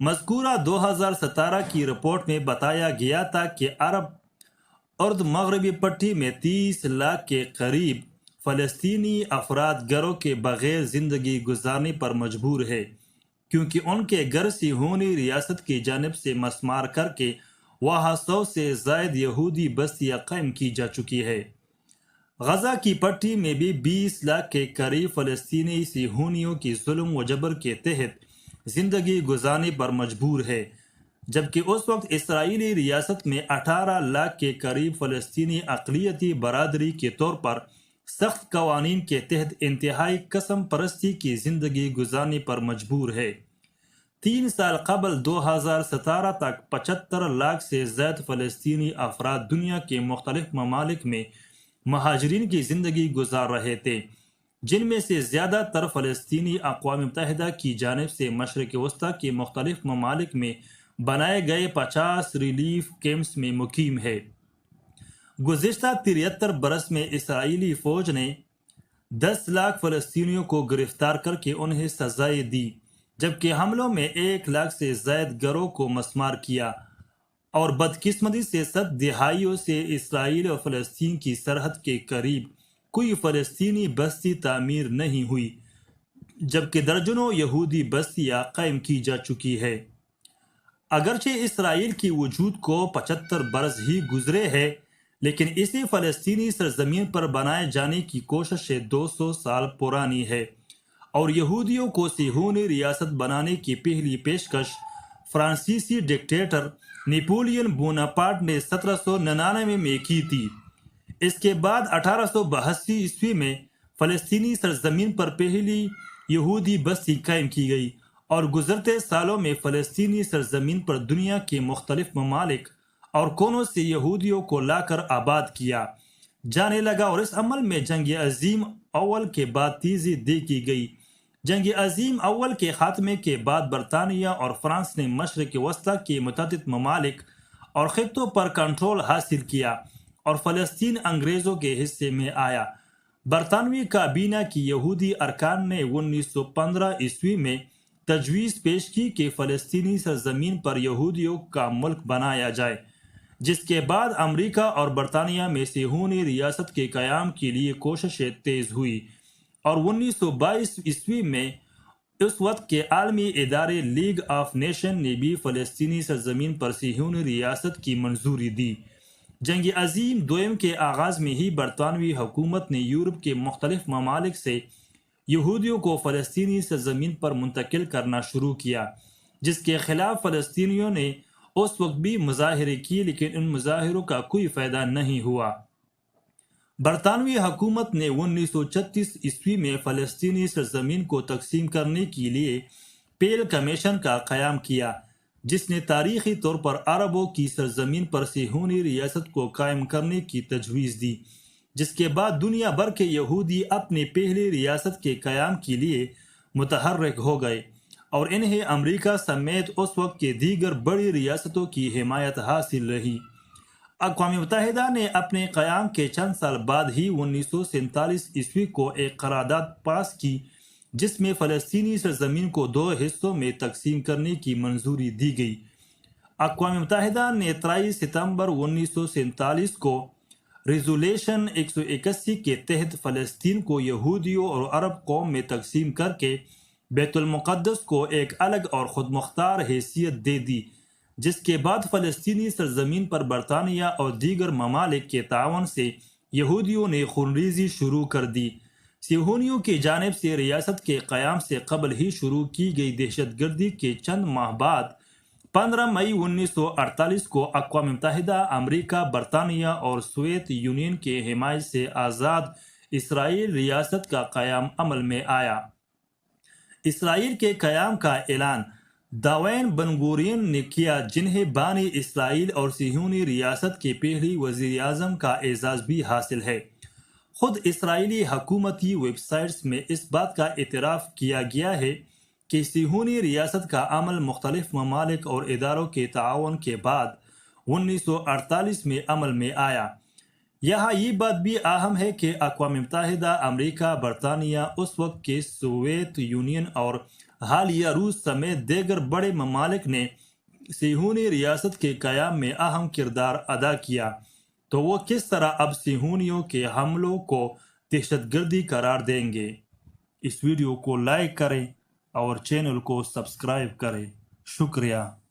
مذکورہ 2017 کی رپورٹ میں بتایا گیا تھا کہ عرب ارد مغربی پٹی میں 30 لاکھ کے قریب فلسطینی افراد گھروں کے بغیر زندگی گزارنے پر مجبور ہے، کیونکہ ان کے گھر صہیونی ریاست کی جانب سے مسمار کر کے وہاں 100 سے زائد یہودی بستیاں قائم کی جا چکی ہے۔ غزہ کی پٹی میں بھی 20 لاکھ کے قریب فلسطینی صہیونیوں کی ظلم و جبر کے تحت زندگی گزارنے پر مجبور ہے، جبکہ اس وقت اسرائیلی ریاست میں 18 لاکھ کے قریب فلسطینی اقلیتی برادری کے طور پر سخت قوانین کے تحت انتہائی قسم پرستی کی زندگی گزارنے پر مجبور ہے۔ 3 سال قبل 2017 تک 75 لاکھ سے زائد فلسطینی افراد دنیا کے مختلف ممالک میں مہاجرین کی زندگی گزار رہے تھے، جن میں سے زیادہ تر فلسطینی اقوام متحدہ کی جانب سے مشرق وسطیٰ کے مختلف ممالک میں بنائے گئے 50 ریلیف کیمپس میں مقیم ہے۔ گزشتہ 73 برس میں اسرائیلی فوج نے 10 لاکھ فلسطینیوں کو گرفتار کر کے انہیں سزائیں دی، جبکہ حملوں میں 1 لاکھ سے زائد گھروں کو مسمار کیا، اور بدقسمتی سے 7 دہائیوں سے اسرائیل اور فلسطین کی سرحد کے قریب کوئی فلسطینی بستی تعمیر نہیں ہوئی، جبکہ درجنوں یہودی بستیاں قائم کی جا چکی ہے۔ اگرچہ اسرائیل کی وجود کو 75 برس ہی گزرے ہیں، لیکن اسی فلسطینی سرزمین پر بنائے جانے کی کوشش 200 سال پرانی ہے، اور یہودیوں کو صہیونی ریاست بنانے کی پہلی پیشکش فرانسیسی ڈکٹیٹر نیپولین بوناپارٹ نے 1799 میں کی تھی۔ اس کے بعد 1882 عیسوی میں فلسطینی سرزمین پر پہلی یہودی بستی قائم کی گئی، اور گزرتے سالوں میں فلسطینی سرزمین پر دنیا کے مختلف ممالک اور کونوں سے یہودیوں کو لا کر آباد کیا جانے لگا، اور اس عمل میں جنگ عظیم اول کے بعد تیزی دیکھی گئی۔ جنگ عظیم اول کے خاتمے کے بعد برطانیہ اور فرانس نے مشرق وسطیٰ کے متعدد ممالک اور خطوں پر کنٹرول حاصل کیا، اور فلسطین انگریزوں کے حصے میں آیا۔ برطانوی کابینہ کی یہودی ارکان نے 1915 عیسوی میں تجویز پیش کی کہ فلسطینی سرزمین پر یہودیوں کا ملک بنایا جائے، جس کے بعد امریکہ اور برطانیہ میں صہیونی ریاست کے قیام کے لیے کوششیں تیز ہوئی، اور 1922 عیسوی میں اس وقت کے عالمی ادارے لیگ آف نیشن نے بھی فلسطینی سرزمین پر صہیونی ریاست کی منظوری دی۔ جنگ عظیم دوئم کے آغاز میں ہی برطانوی حکومت نے یورپ کے مختلف ممالک سے یہودیوں کو فلسطینی سرزمین پر منتقل کرنا شروع کیا، جس کے خلاف فلسطینیوں نے اس وقت بھی مظاہرے کیے، لیکن ان مظاہروں کا کوئی فائدہ نہیں ہوا۔ برطانوی حکومت نے 1936 عیسوی میں فلسطینی سرزمین کو تقسیم کرنے کے لیے پیل کمیشن کا قیام کیا، جس نے تاریخی طور پر عربوں کی سرزمین پر صہیونی ریاست کو قائم کرنے کی تجویز دی، جس کے بعد دنیا بھر کے یہودی اپنی پہلی ریاست کے قیام کے لیے متحرک ہو گئے، اور انہیں امریکہ سمیت اس وقت کے دیگر بڑی ریاستوں کی حمایت حاصل رہی۔ اقوام متحدہ نے اپنے قیام کے چند سال بعد ہی 1947 عیسوی کو ایک قرارداد پاس کی، جس میں فلسطینی سرزمین کو 2 حصوں میں تقسیم کرنے کی منظوری دی گئی۔ اقوام متحدہ نے 23 ستمبر 1947 کو ریزولوشن 181 کے تحت فلسطین کو یہودیوں اور عرب قوم میں تقسیم کر کے بیت المقدس کو ایک الگ اور خود مختار حیثیت دے دی، جس کے بعد فلسطینی سرزمین پر برطانیہ اور دیگر ممالک کے تعاون سے یہودیوں نے خونریزی شروع کر دی۔ صہیونیوں کی جانب سے ریاست کے قیام سے قبل ہی شروع کی گئی دہشت گردی کے چند ماہ بعد 15 مئی 1948 کو اقوام متحدہ، امریکہ، برطانیہ اور سوویت یونین کے حمایت سے آزاد اسرائیل ریاست کا قیام عمل میں آیا۔ اسرائیل کے قیام کا اعلان داوین بن گورین نے کیا، جنہیں بانی اسرائیل اور صہیونی ریاست کے پہلی وزیر اعظم کا اعزاز بھی حاصل ہے۔ خود اسرائیلی حکومتی ویب سائٹس میں اس بات کا اعتراف کیا گیا ہے کہ صہیونی ریاست کا عمل مختلف ممالک اور اداروں کے تعاون کے بعد 1948 میں عمل میں آیا۔ یہاں یہ بات بھی اہم ہے کہ اقوام متحدہ، امریکہ، برطانیہ، اس وقت کے سوویت یونین اور حالیہ روس سمیت دیگر بڑے ممالک نے صہیونی ریاست کے قیام میں اہم کردار ادا کیا، تو وہ کس طرح اب صہیونیوں کے حملوں کو دہشت گردی قرار دیں گے؟ اس ویڈیو کو لائک کریں اور چینل کو سبسکرائب کریں۔ شکریہ۔